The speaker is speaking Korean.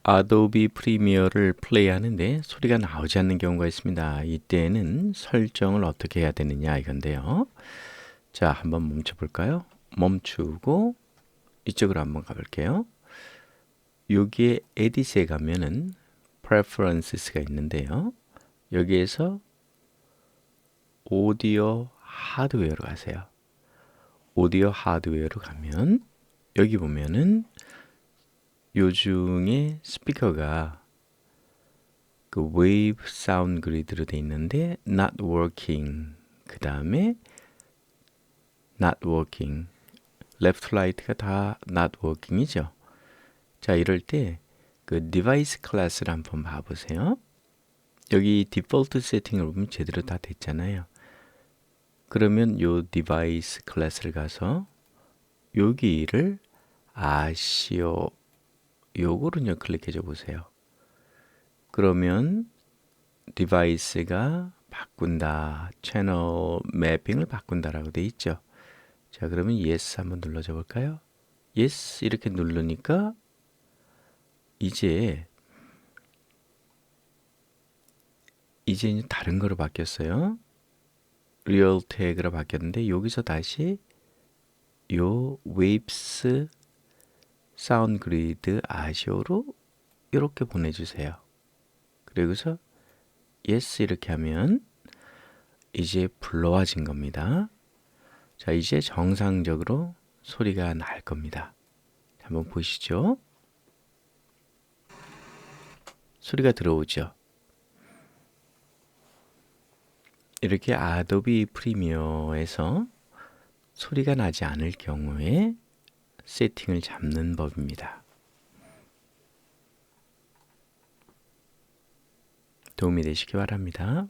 아도비 프리미어를 플레이하는데 소리가 나오지 않는 경우가 있습니다. 이때는 설정을 어떻게 해야 되느냐 이건데요. 자, 한번 멈춰 볼까요? 멈추고 이쪽으로 한번 가볼게요. 여기에 에디트에 가면은 Preferences가 있는데요. 여기에서 오디오 하드웨어로 가세요. 오디오 하드웨어로 가면 여기 보면은 요 중에 스피커가 그 웨이브 사운드 그리드로 돼 있는데 not working, 그 다음에 not working, left, right가 다 not working이죠. 자, 이럴 때 그 디바이스 클래스를 한번 봐보세요. 여기 디폴트 세팅을 보면 제대로 다 됐잖아요. 그러면 요 디바이스 클래스를 가서 여기를 아시오 요거를요 클릭해 줘 보세요. 그러면 디바이스가 바꾼다, 채널 매핑을 바꾼다라고 돼 있죠. 자, 그러면 yes 한번 눌러줘 볼까요? yes 이렇게 누르니까 이제 다른 거로 바뀌었어요. 리얼 태그로 바뀌었는데 여기서 다시 요 웨이브스 사운드 그리드 아시오로 이렇게 보내주세요. 그리고서 yes 이렇게 하면 이제 불러와진 겁니다. 자, 이제 정상적으로 소리가 날 겁니다. 한번 보시죠. 소리가 들어오죠. 이렇게 아도비 프리미어에서 소리가 나지 않을 경우에 세팅을 잡는 법입니다. 도움이 되시기 바랍니다.